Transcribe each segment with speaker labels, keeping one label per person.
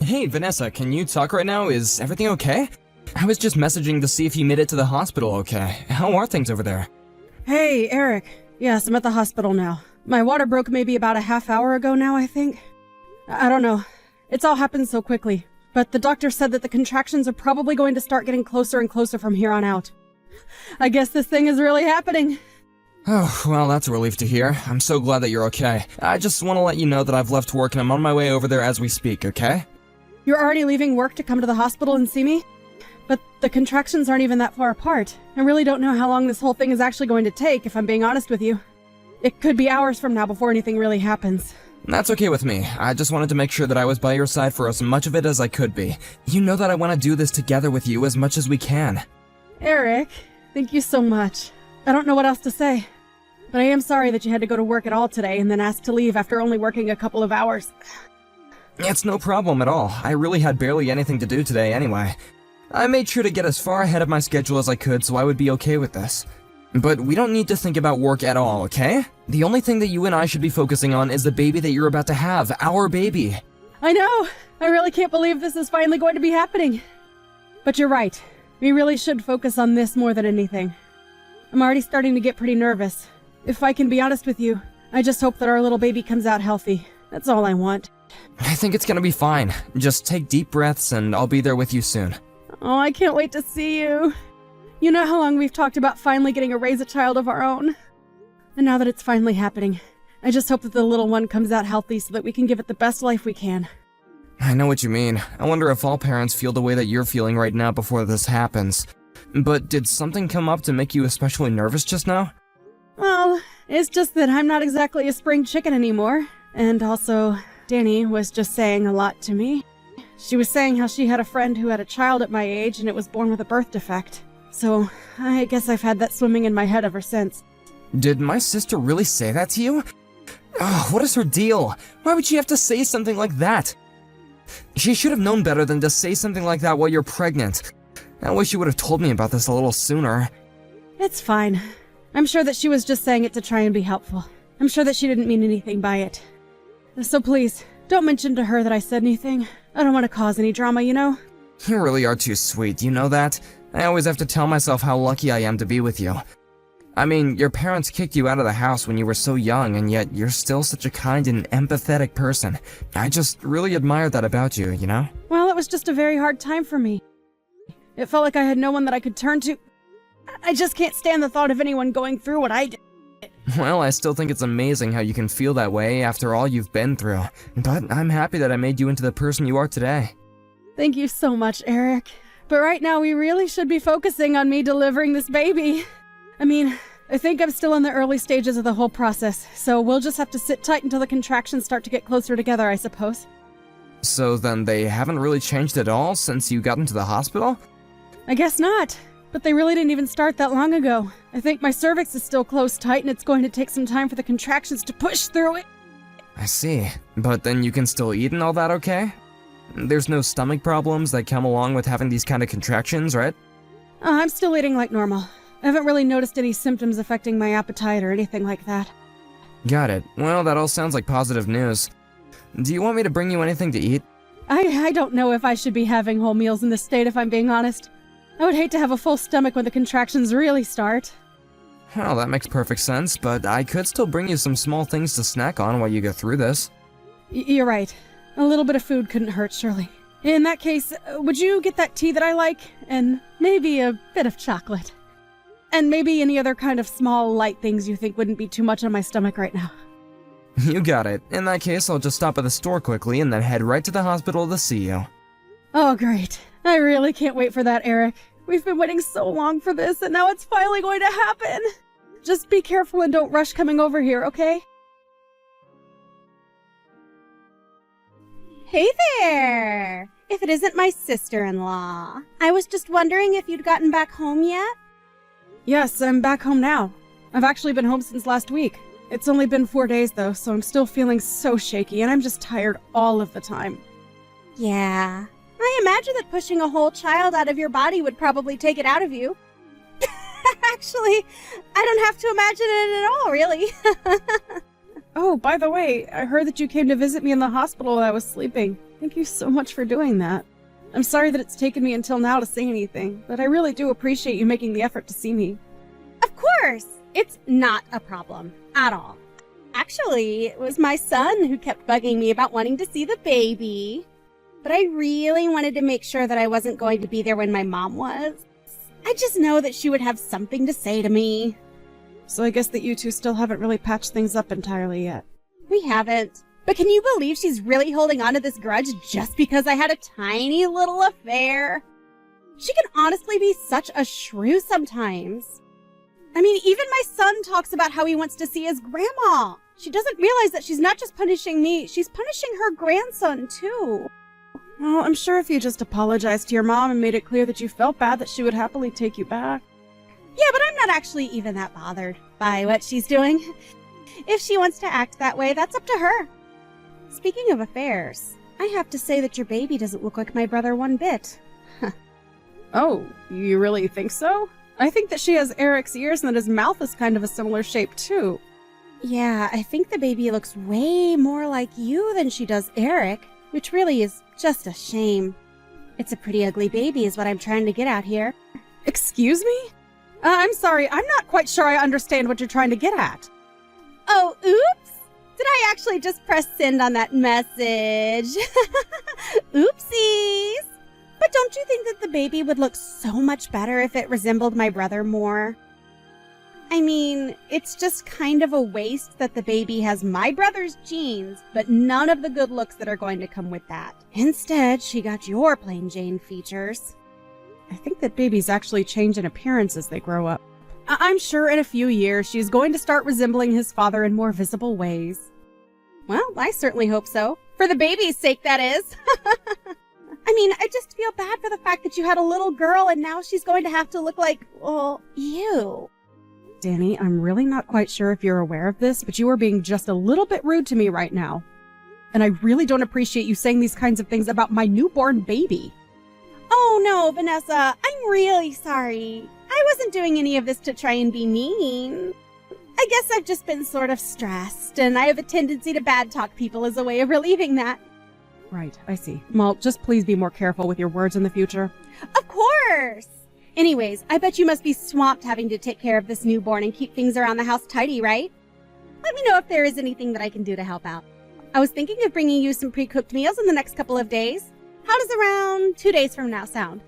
Speaker 1: Hey, Vanessa, can you talk right now? Is everything okay? I was just messaging to see if you made it to the hospital okay. How are things over there?
Speaker 2: Hey, Eric. Yes, I'm at the hospital now. My water broke maybe about a half hour ago now, I think. I don't know. It's all happened so quickly. But the doctor said that the contractions are probably going to start getting closer and closer from here on out. I guess this thing is really happening.
Speaker 1: Oh, well, that's a relief to hear. I'm so glad that you're okay. I just want to let you know that I've left work and I'm on my way over there as we speak, okay?
Speaker 2: You're already leaving work to come to the hospital and see me? But the contractions aren't even that far apart. I really don't know how long this whole thing is actually going to take, if I'm being honest with you. It could be hours from now before anything really happens.
Speaker 1: That's okay with me. I just wanted to make sure that I was by your side for as much of it as I could be. You know that I want to do this together with you as much as we can.
Speaker 2: Eric, thank you so much. I don't know what else to say. But I am sorry that you had to go to work at all today and then asked to leave after only working a couple of hours.
Speaker 1: It's no problem at all. I really had barely anything to do today anyway. I made sure to get as far ahead of my schedule as I could so I would be okay with this. But we don't need to think about work at all, okay? The only thing that you and I should be focusing on is the baby that you're about to have, our baby.
Speaker 2: I know! I really can't believe this is finally going to be happening. But you're right. We really should focus on this more than anything. I'm already starting to get pretty nervous. If I can be honest with you, I just hope that our little baby comes out healthy. That's all I want.
Speaker 1: I think it's gonna be fine. Just take deep breaths and I'll be there with you soon.
Speaker 2: Oh, I can't wait to see you. You know how long we've talked about finally getting to raise a child of our own? And now that it's finally happening, I just hope that the little one comes out healthy so that we can give it the best life we can.
Speaker 1: I know what you mean. I wonder if all parents feel the way that you're feeling right now before this happens. But did something come up to make you especially nervous just now?
Speaker 2: Well, it's just that I'm not exactly a spring chicken anymore. And also, Danny was just saying a lot to me. She was saying how she had a friend who had a child at my age and it was born with a birth defect. So, I guess I've had that swimming in my head ever since.
Speaker 1: Did my sister really say that to you? Oh, what is her deal? Why would she have to say something like that? She should have known better than to say something like that while you're pregnant. I wish you would have told me about this a little sooner.
Speaker 2: It's fine. I'm sure that she was just saying it to try and be helpful. I'm sure that she didn't mean anything by it. So please, don't mention to her that I said anything. I don't want to cause any drama, you know?
Speaker 1: You really are too sweet, you know that? I always have to tell myself how lucky I am to be with you. I mean, your parents kicked you out of the house when you were so young, and yet you're still such a kind and empathetic person. I just really admire that about you, you know?
Speaker 2: Well, it was just a very hard time for me. It felt like I had no one that I could turn to. I just can't stand the thought of anyone going through what I did.
Speaker 1: Well, I still think it's amazing how you can feel that way after all you've been through. But I'm happy that I made you into the person you are today.
Speaker 2: Thank you so much, Eric. But right now, we really should be focusing on me delivering this baby. I mean, I think I'm still in the early stages of the whole process, so we'll just have to sit tight until the contractions start to get closer together, I suppose.
Speaker 1: So then they haven't really changed at all since you got into the hospital?
Speaker 2: I guess not. But they really didn't even start that long ago. I think my cervix is still closed tight and it's going to take some time for the contractions to push through it.
Speaker 1: I see. But then you can still eat and all that, okay? There's no stomach problems that come along with having these kind of contractions, right?
Speaker 2: I'm still eating like normal. I haven't really noticed any symptoms affecting my appetite or anything like that.
Speaker 1: Got it. Well, that all sounds like positive news. Do you want me to bring you anything to eat?
Speaker 2: I don't know if I should be having whole meals in this state if I'm being honest. I would hate to have a full stomach when the contractions really start.
Speaker 1: Well, that makes perfect sense, but I could still bring you some small things to snack on while you go through this.
Speaker 2: You're right. A little bit of food couldn't hurt, surely. In that case, would you get that tea that I like? And maybe a bit of chocolate. And maybe any other kind of small, light things you think wouldn't be too much on my stomach right now.
Speaker 1: You got it. In that case, I'll just stop at the store quickly and then head right to the hospital to see you.
Speaker 2: Oh, great. I really can't wait for that, Eric. We've been waiting so long for this, and now it's finally going to happen. Just be careful and don't rush coming over here, okay?
Speaker 3: Hey there! If it isn't my sister-in-law. I was just wondering if you'd gotten back home yet?
Speaker 2: Yes, I'm back home now. I've actually been home since last week. It's only been 4 days, though, so I'm still feeling so shaky, and I'm just tired all of the time.
Speaker 3: Yeah. I imagine that pushing a whole child out of your body would probably take it out of you. Actually, I don't have to imagine it at all, really.
Speaker 2: Oh, by the way, I heard that you came to visit me in the hospital while I was sleeping. Thank you so much for doing that. I'm sorry that it's taken me until now to say anything, but I really do appreciate you making the effort to see me.
Speaker 3: Of course! It's not a problem at all. Actually, it was my son who kept bugging me about wanting to see the baby. But I really wanted to make sure that I wasn't going to be there when my mom was. I just know that she would have something to say to me.
Speaker 2: So I guess that you two still haven't really patched things up entirely yet.
Speaker 3: We haven't. But can you believe she's really holding on to this grudge just because I had a tiny little affair? She can honestly be such a shrew sometimes. I mean, even my son talks about how he wants to see his grandma. She doesn't realize that she's not just punishing me, she's punishing her grandson too.
Speaker 2: Well, I'm sure if you just apologized to your mom and made it clear that you felt bad, that she would happily take you back.
Speaker 3: Yeah, but I'm not actually even that bothered by what she's doing. If she wants to act that way, that's up to her. Speaking of affairs, I have to say that your baby doesn't look like my brother one bit.
Speaker 2: Oh, you really think so? I think that she has Eric's ears and that his mouth is kind of a similar shape too.
Speaker 3: Yeah, I think the baby looks way more like you than she does Eric, which really is just a shame. It's a pretty ugly baby is what I'm trying to get at here.
Speaker 2: Excuse me? I'm sorry, I'm not quite sure I understand what you're trying to get at.
Speaker 3: Oh, oops! Did I actually just press send on that message? Oopsies! But don't you think that the baby would look so much better if it resembled my brother more? I mean, it's just kind of a waste that the baby has my brother's genes, but none of the good looks that are going to come with that. Instead, she got your plain Jane features.
Speaker 2: I think that babies actually change in appearance as they grow up. I'm sure in a few years she's going to start resembling his father in more visible ways.
Speaker 3: Well, I certainly hope so. For the baby's sake, that is. I mean, I just feel bad for the fact that you had a little girl and now she's going to have to look like, well, you.
Speaker 2: Danny, I'm really not quite sure if you're aware of this, but you are being just a little bit rude to me right now. And I really don't appreciate you saying these kinds of things about my newborn baby.
Speaker 3: Oh no, Vanessa, I'm really sorry. I wasn't doing any of this to try and be mean. I guess I've just been sort of stressed, and I have a tendency to bad talk people as a way of relieving that.
Speaker 2: Right, I see. Well, just please be more careful with your words in the future.
Speaker 3: Of course! Anyways, I bet you must be swamped having to take care of this newborn and keep things around the house tidy, right? Let me know if there is anything that I can do to help out. I was thinking of bringing you some pre-cooked meals in the next couple of days. How does around 2 days from now sound?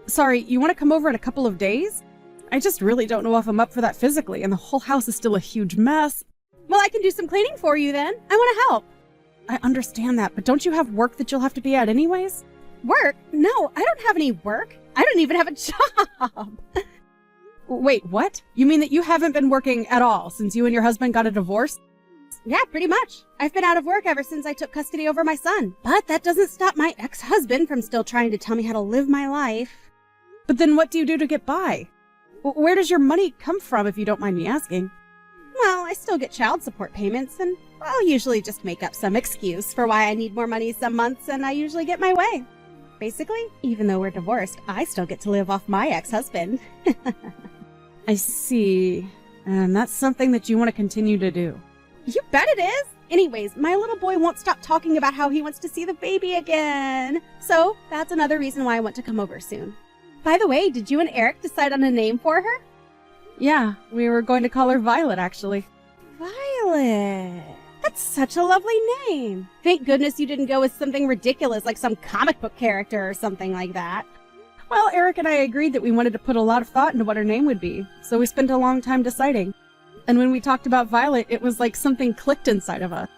Speaker 2: Sorry, you want to come over in a couple of days? I just really don't know if I'm up for that physically, and the whole house is still a huge mess.
Speaker 3: Well, I can do some cleaning for you then. I want to help.
Speaker 2: I understand that, but don't you have work that you'll have to be at anyways?
Speaker 3: Work? No, I don't have any work. I don't even have a job.
Speaker 2: Wait, what? You mean that you haven't been working at all since you and your husband got a divorce?
Speaker 3: Yeah, pretty much. I've been out of work ever since I took custody over my son. But that doesn't stop my ex-husband from still trying to tell me how to live my life.
Speaker 2: But then what do you do to get by? Where does your money come from, if you don't mind me asking?
Speaker 3: Well, I still get child support payments, and I'll usually just make up some excuse for why I need more money some months, and I usually get my way. Basically, even though we're divorced, I still get to live off my ex-husband.
Speaker 2: I see. And that's something that you want to continue to do.
Speaker 3: You bet it is! Anyways, my little boy won't stop talking about how he wants to see the baby again. So, that's another reason why I want to come over soon. By the way, did you and Eric decide on a name for her?
Speaker 2: Yeah, we were going to call her Violet, actually.
Speaker 3: Violet! That's such a lovely name. Thank goodness you didn't go with something ridiculous like some comic book character or something like that.
Speaker 2: Well, Eric and I agreed that we wanted to put a lot of thought into what her name would be, so we spent a long time deciding. And when we talked about Violet, it was like something clicked inside of us.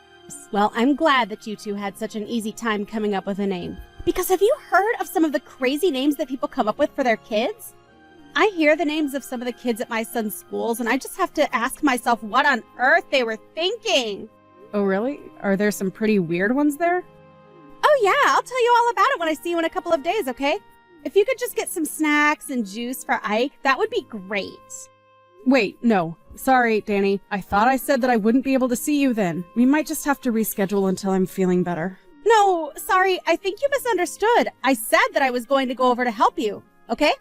Speaker 3: Well, I'm glad that you two had such an easy time coming up with a name. Because have you heard of some of the crazy names that people come up with for their kids? I hear the names of some of the kids at my son's schools, and I just have to ask myself what on earth they were thinking.
Speaker 2: Oh, really? Are there some pretty weird ones there?
Speaker 3: Oh yeah, I'll tell you all about it when I see you in a couple of days, okay? If you could just get some snacks and juice for Ike, that would be great.
Speaker 2: Wait, no. Sorry, Danny. I thought I said that I wouldn't be able to see you then. We might just have to reschedule until I'm feeling better.
Speaker 3: No, sorry, I think you misunderstood. I said that I was going to go over to help you, okay?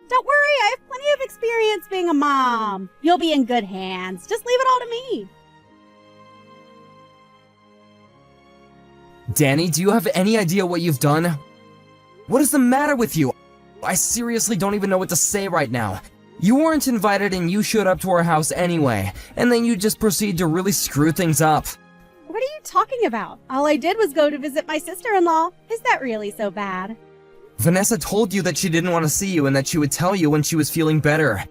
Speaker 3: Don't worry, I have plenty of experience being a mom. You'll be in good hands. Just leave it all to me.
Speaker 1: Danny, do you have any idea what you've done? What is the matter with you? I seriously don't even know what to say right now. You weren't invited and you showed up to our house anyway, and then you just proceed to really screw things up.
Speaker 3: What are you talking about? All I did was go to visit my sister-in-law. Is that really so bad?
Speaker 1: Vanessa told you that she didn't want to see you and that she would tell you when she was feeling better.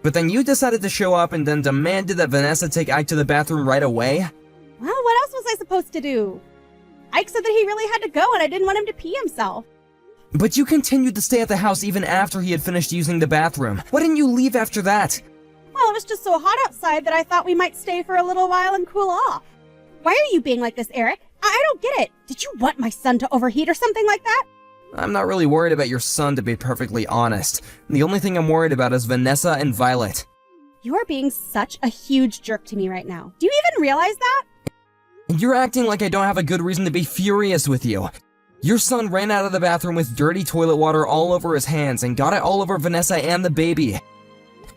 Speaker 1: But then you decided to show up and then demanded that Vanessa take Ike to the bathroom right away?
Speaker 3: Well, what else was I supposed to do? Ike said that he really had to go and I didn't want him to pee himself.
Speaker 1: But you continued to stay at the house even after he had finished using the bathroom. Why didn't you leave after that?
Speaker 3: Well, it was just so hot outside that I thought we might stay for a little while and cool off. Why are you being like this, Eric? I don't get it. Did you want my son to overheat or something like that?
Speaker 1: I'm not really worried about your son, to be perfectly honest. The only thing I'm worried about is Vanessa and Violet.
Speaker 3: You are being such a huge jerk to me right now. Do you even realize that?
Speaker 1: And you're acting like I don't have a good reason to be furious with you. Your son ran out of the bathroom with dirty toilet water all over his hands and got it all over Vanessa and the baby.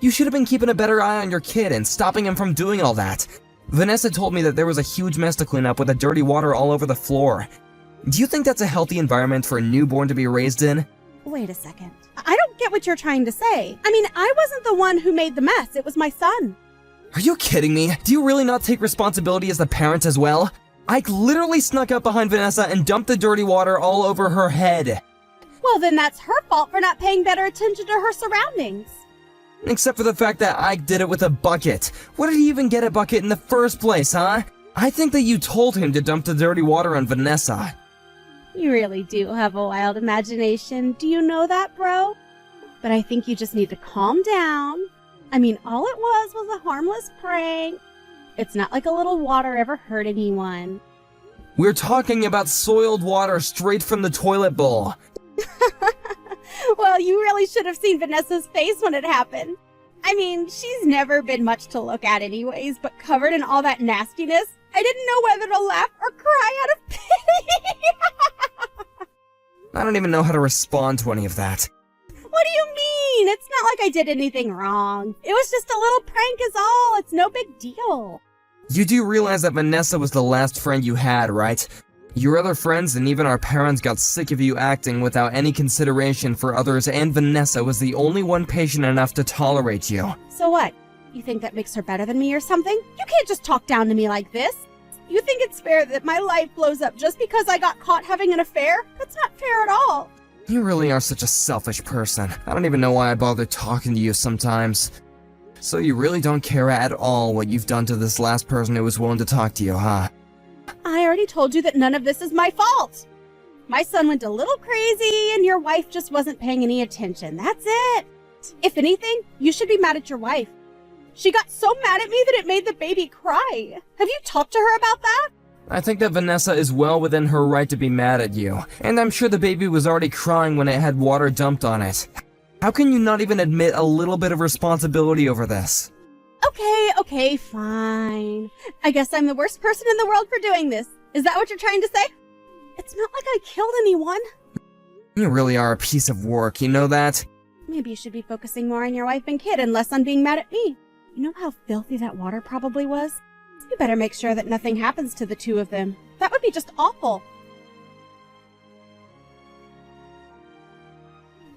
Speaker 1: You should have been keeping a better eye on your kid and stopping him from doing all that. Vanessa told me that there was a huge mess to clean up with the dirty water all over the floor. Do you think that's a healthy environment for a newborn to be raised in?
Speaker 3: Wait a second. I don't get what you're trying to say. I mean, I wasn't the one who made the mess. It was my son.
Speaker 1: Are you kidding me? Do you really not take responsibility as the parent as well? Ike literally snuck up behind Vanessa and dumped the dirty water all over her head.
Speaker 3: Well, then that's her fault for not paying better attention to her surroundings.
Speaker 1: Except for the fact that Ike did it with a bucket. Where did he even get a bucket in the first place, huh? I think that you told him to dump the dirty water on Vanessa.
Speaker 3: You really do have a wild imagination. Do you know that, bro? But I think you just need to calm down. I mean, all it was a harmless prank. It's not like a little water ever hurt anyone.
Speaker 1: We're talking about soiled water straight from the toilet bowl.
Speaker 3: Well, you really should have seen Vanessa's face when it happened. I mean, she's never been much to look at anyways, but covered in all that nastiness, I didn't know whether to laugh or cry out of pity.
Speaker 1: I don't even know how to respond to any of that.
Speaker 3: What do you mean? It's not like I did anything wrong. It was just a little prank is all. It's no big deal.
Speaker 1: You do realize that Vanessa was the last friend you had, right? Your other friends and even our parents got sick of you acting without any consideration for others, and Vanessa was the only one patient enough to tolerate you.
Speaker 3: So what? You think that makes her better than me or something? You can't just talk down to me like this. You think it's fair that my life blows up just because I got caught having an affair? That's not fair at all.
Speaker 1: You really are such a selfish person. I don't even know why I bother talking to you sometimes. So you really don't care at all what you've done to this last person who was willing to talk to you, huh?
Speaker 3: I already told you that none of this is my fault. My son went a little crazy and your wife just wasn't paying any attention. That's it. If anything, you should be mad at your wife. She got so mad at me that it made the baby cry. Have you talked to her about that?
Speaker 1: I think that Vanessa is well within her right to be mad at you, and I'm sure the baby was already crying when it had water dumped on it. How can you not even admit a little bit of responsibility over this?
Speaker 3: Okay, fine. I guess I'm the worst person in the world for doing this. Is that what you're trying to say? It's not like I killed anyone.
Speaker 1: You really are a piece of work, you know that?
Speaker 3: Maybe you should be focusing more on your wife and kid and less on being mad at me. You know how filthy that water probably was? You better make sure that nothing happens to the two of them. That would be just awful.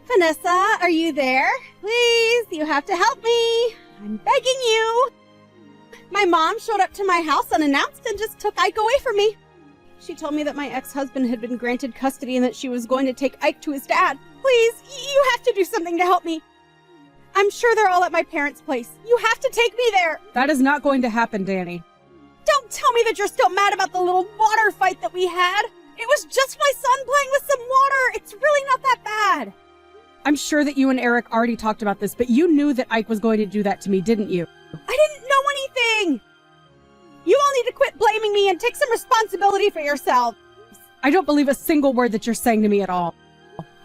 Speaker 3: Vanessa, are you there? Please, you have to help me. I'm begging you. My mom showed up to my house unannounced and just took Ike away from me. She told me that my ex-husband had been granted custody and that she was going to take Ike to his dad. Please, you have to do something to help me. I'm sure they're all at my parents' place. You have to take me there.
Speaker 2: That is not going to happen, Danny.
Speaker 3: Don't tell me that you're still mad about the little water fight that we had. It was just my son playing with some water. It's really not that bad.
Speaker 2: I'm sure that you and Eric already talked about this, but you knew that Ike was going to do that to me, didn't you?
Speaker 3: I didn't know anything. You all need to quit blaming me and take some responsibility for yourself.
Speaker 2: I don't believe a single word that you're saying to me at all.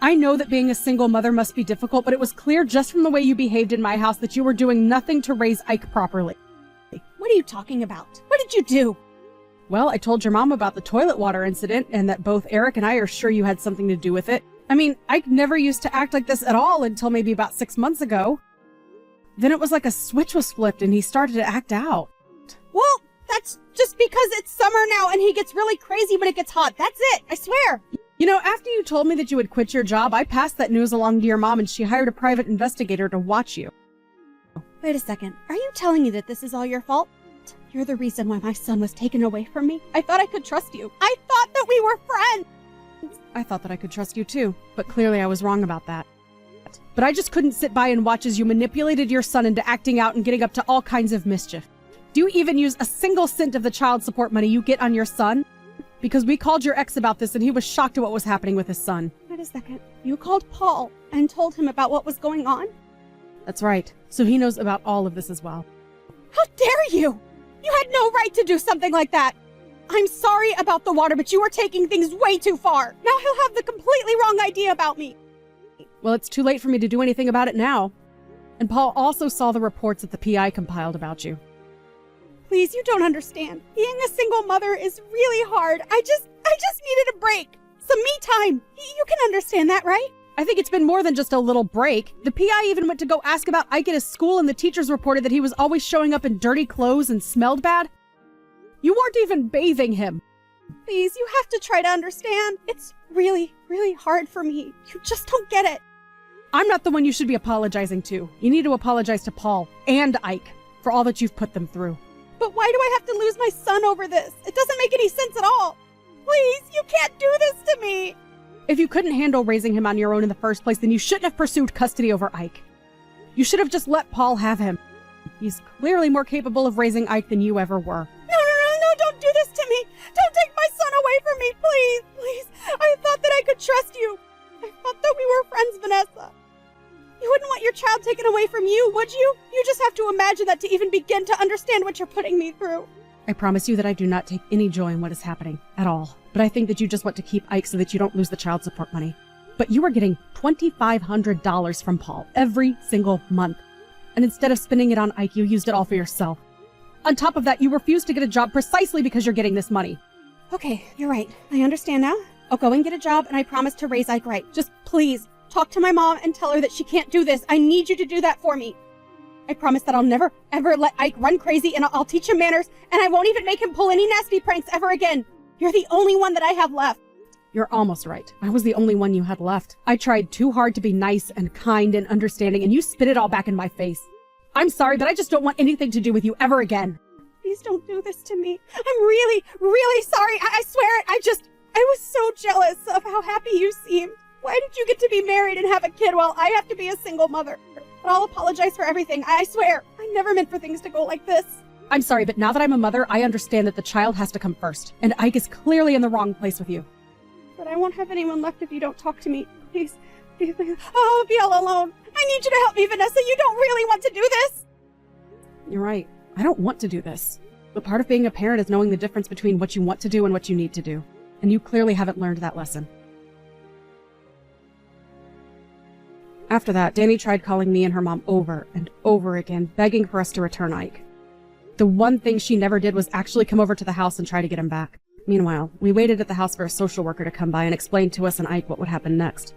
Speaker 2: I know that being a single mother must be difficult, but it was clear just from the way you behaved in my house that you were doing nothing to raise Ike properly.
Speaker 3: What are you talking about? What did you do?
Speaker 2: Well, I told your mom about the toilet water incident and that both Eric and I are sure you had something to do with it. I mean, Ike never used to act like this at all until maybe about 6 months ago. Then it was like a switch was flipped and he started to act out.
Speaker 3: Well, That's just because it's summer now and he gets really crazy when it gets hot. That's it. I swear.
Speaker 2: You know, after you told me that you would quit your job, I passed that news along to your mom and she hired a private investigator to watch you.
Speaker 3: Wait a second. Are you telling me that this is all your fault? You're the reason why my son was taken away from me. I thought I could trust you. I thought that we were friends.
Speaker 2: I thought that I could trust you too, but clearly I was wrong about that. But I just couldn't sit by and watch as you manipulated your son into acting out and getting up to all kinds of mischief. Do you even use a single cent of the child support money you get on your son? Because we called your ex about this and he was shocked at what was happening with his son.
Speaker 3: Wait a second. You called Paul and told him about what was going on?
Speaker 2: That's right. So he knows about all of this as well.
Speaker 3: How dare you! You had no right to do something like that! I'm sorry about the water, but you were taking things way too far. Now he'll have the completely wrong idea about me.
Speaker 2: Well, it's too late for me to do anything about it now. And Paul also saw the reports that the PI compiled about you.
Speaker 3: Please, you don't understand. Being a single mother is really hard. I just needed a break. Some me time. You can understand that, right?
Speaker 2: I think it's been more than just a little break. The PI even went to go ask about Ike at his school and the teachers reported that he was always showing up in dirty clothes and smelled bad. You weren't even bathing him.
Speaker 3: Please, you have to try to understand. It's really, really hard for me. You just don't get it.
Speaker 2: I'm not the one you should be apologizing to. You need to apologize to Paul and Ike for all that you've put them through.
Speaker 3: But why do I have to lose my son over this? It doesn't make any sense at all. Please, you can't do this to me.
Speaker 2: If you couldn't handle raising him on your own in the first place, then you shouldn't have pursued custody over Ike. You should have just let Paul have him. He's clearly more capable of raising Ike than you ever were.
Speaker 3: No, don't do this to me. Don't take my son away from me, please, please. I thought that I could trust you. I thought that we were friends, Vanessa. You wouldn't want your child taken away from you, would you? You just have to imagine that to even begin to understand what you're putting me through.
Speaker 2: I promise you that I do not take any joy in what is happening at all. But I think that you just want to keep Ike so that you don't lose the child support money. But you are getting $2,500 from Paul every single month. And instead of spending it on Ike, you used it all for yourself. On top of that, you refused to get a job precisely because you're getting this money.
Speaker 3: Okay, you're right. I understand now. I'll go and get a job and I promise to raise Ike right. Just please, talk to my mom and tell her that she can't do this. I need you to do that for me. I promise that I'll never, ever let Ike run crazy and I'll teach him manners and I won't even make him pull any nasty pranks ever again. You're the only one that I have left.
Speaker 2: You're almost right. I was the only one you had left. I tried too hard to be nice and kind and understanding and you spit it all back in my face. I'm sorry, but I just don't want anything to do with you ever again.
Speaker 3: Please don't do this to me. I'm really, really sorry. I swear it. I was so jealous of how happy you seemed. Why did you get to be married and have a kid while I have to be a single mother? But I'll apologize for everything. I swear. I never meant for things to go like this.
Speaker 2: I'm sorry, but now that I'm a mother, I understand that the child has to come first. And Ike is clearly in the wrong place with you.
Speaker 3: But I won't have anyone left if you don't talk to me. Please, please, please. Oh, I'll be all alone. I need you to help me, Vanessa. You don't really want to do this.
Speaker 2: You're right. I don't want to do this. But part of being a parent is knowing the difference between what you want to do and what you need to do. And you clearly haven't learned that lesson. After that, Danny tried calling me and her mom over and over again, begging for us to return Ike. The one thing she never did was actually come over to the house and try to get him back. Meanwhile, we waited at the house for a social worker to come by and explain to us and Ike what would happen next.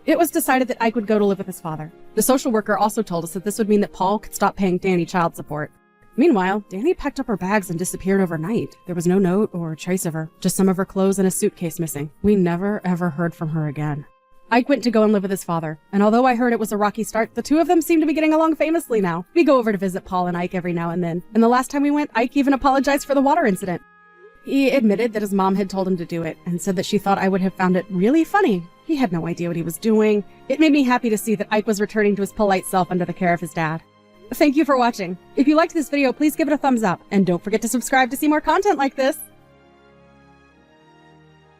Speaker 2: It was decided that Ike would go to live with his father. The social worker also told us that this would mean that Paul could stop paying Danny child support. Meanwhile, Danny packed up her bags and disappeared overnight. There was no note or trace of her, just some of her clothes and a suitcase missing. We never ever heard from her again. Ike went to go and live with his father, and although I heard it was a rocky start, the two of them seem to be getting along famously now. We go over to visit Paul and Ike every now and then, and the last time we went, Ike even apologized for the water incident. He admitted that his mom had told him to do it, and said that she thought I would have found it really funny. He had no idea what he was doing. It made me happy to see that Ike was returning to his polite self under the care of his dad. Thank you for watching. If you liked this video, please give it a thumbs up, and don't forget to subscribe to see more content like this.